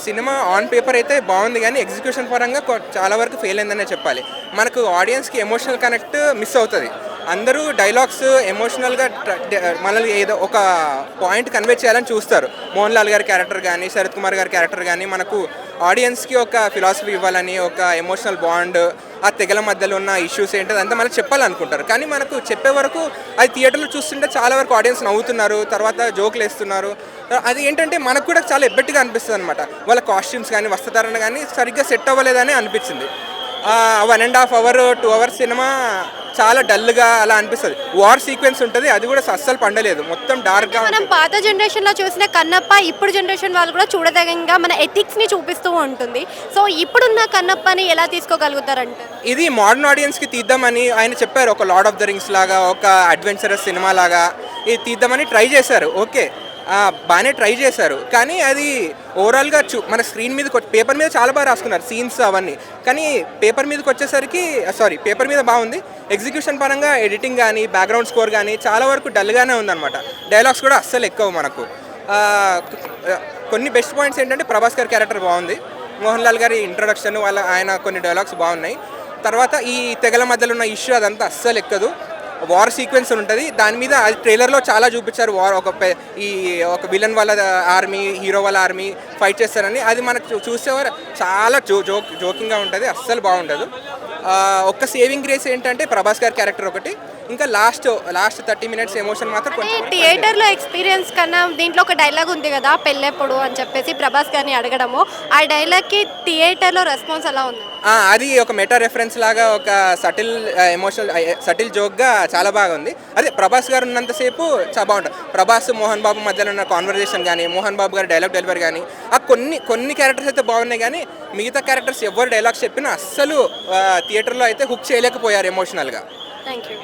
Cinema on paper అయితే బాగుంది కానీ ఎగ్జిక్యూషన్ పరంగా చాలా వరకు ఫెయిల్ అయిందనే చెప్పాలి. మనకు ఆడియన్స్కి ఎమోషనల్ కనెక్ట్ మిస్ అవుతుంది. అందరూ డైలాగ్స్ ఎమోషనల్గా మనల్ని ఏదో ఒక పాయింట్ కన్వే చేయాలని చూస్తారు. మోహన్ లాల్ గారి క్యారెక్టర్ కానీ, శరత్ కుమార్ గారి క్యారెక్టర్ కానీ మనకు ఆడియన్స్కి ఒక ఫిలాసఫీ ఇవ్వాలని, ఒక ఎమోషనల్ బాండ్, ఆ తెగల మధ్యలో ఉన్న ఇష్యూస్ ఏంటో అంతా మనకు చెప్పాలనుకుంటారు. కానీ మనకు చెప్పే వరకు అది థియేటర్లో చూస్తుంటే చాలా వరకు ఆడియన్స్ నవ్వుతున్నారు, తర్వాత జోకులు వేస్తున్నారు. అది ఏంటంటే మనకు కూడా చాలా ఎబ్బెట్టుగా అనిపిస్తుంది అనమాట. వాళ్ళ కాస్ట్యూమ్స్ కానీ, వస్త్రధారణ కానీ సరిగ్గా సెట్ అవ్వలేదని అనిపించింది. 1.5 hour 2 hours సినిమా చాలా డల్గా అలా అనిపిస్తుంది. వార్ సీక్వెన్స్ ఉంటుంది, అది కూడా అస్సలు పండలేదు, మొత్తం డార్క్గా. మనం పాత జనరేషన్లో చూసిన కన్నప్ప ఇప్పుడు జనరేషన్ వాళ్ళు కూడా చూడదగంగా మన ఎథిక్స్ని చూపిస్తూ ఉంటుంది. సో ఇప్పుడున్న కన్నప్పని ఎలా తీసుకోగలుగుతారంటే, ఇది మోడర్న్ ఆడియన్స్కి తీద్దామని ఆయన చెప్పారు. ఒక లార్డ్ ఆఫ్ ద రింగ్స్ లాగా, ఒక అడ్వెంచరస్ సినిమా లాగా ఇది తీద్దామని ట్రై చేశారు. ఓకే, బాగానే ట్రై చేశారు. కానీ అది ఓవరాల్గా మన స్క్రీన్ మీద పేపర్ మీద చాలా బాగా రాసుకున్నారు సీన్స్ అవన్నీ. కానీ పేపర్ మీదకి వచ్చేసరికి పేపర్ మీద బాగుంది. ఎగ్జిక్యూషన్ పరంగా ఎడిటింగ్ కానీ, బ్యాక్గ్రౌండ్ స్కోర్ కానీ చాలా వరకు డల్గానే ఉందన్నమాట. డైలాగ్స్ కూడా అస్సలు ఎక్కువ మనకు. కొన్ని బెస్ట్ పాయింట్స్ ఏంటంటే ప్రభాస్ గారి క్యారెక్టర్ బాగుంది, మోహన్ లాల్ గారి ఇంట్రొడక్షన్, ఆయన కొన్ని డైలాగ్స్ బాగున్నాయి. తర్వాత ఈ తెగల మధ్యలో ఉన్న ఇష్యూ అదంతా అస్సలు ఎక్కదు. వార్ సీక్వెన్స్ ఉంటుంది, దాని మీద అది ట్రైలర్లో చాలా చూపించారు. వార్ ఒక విలన్ వాళ్ళ ఆర్మీ, హీరో వాళ్ళ ఆర్మీ ఫైట్ చేస్తారని. అది మనకు చూసేవారు చాలా జోకింగ్గా ఉంటుంది, అస్సలు బాగుండదు. ఒక్క సేవింగ్ గ్రేస్ ఏంటంటే ప్రభాస్ గారి క్యారెక్టర్ ఒకటి, ఇంకా లాస్ట్ 30 minutes ఎమోషన్ మాత్రం కొంచెం. థియేటర్లో ఎక్స్పీరియన్స్ కన్నా దీంట్లో ఒక డైలాగ్ ఉంది కదా, పెళ్ళెప్పుడు అని చెప్పేసి ప్రభాస్ గారిని అడగడము, ఆ డైలాగ్కి థియేటర్లో రెస్పాన్స్ ఎలా ఉంది? అది ఒక మెటా రెఫరెన్స్ లాగా, ఒక సటిల్ జోక్గా చాలా బాగా ఉంది. అదే ప్రభాస్ గారు ఉన్నంతసేపు చాలా బాగుంటుంది. ప్రభాస్ మోహన్ బాబు మధ్యలో ఉన్న కాన్వర్జేషన్ కానీ, మోహన్ బాబు గారి డైలాగ్ డెలివరీ కానీ, ఆ కొన్ని క్యారెక్టర్స్ అయితే బాగున్నాయి. కానీ మిగతా క్యారెక్టర్స్ ఎవరు డైలాగ్స్ చెప్పినా అస్సలు థియేటర్లో అయితే హుక్ చేయలేకపోయారు ఎమోషనల్గా. Thank you.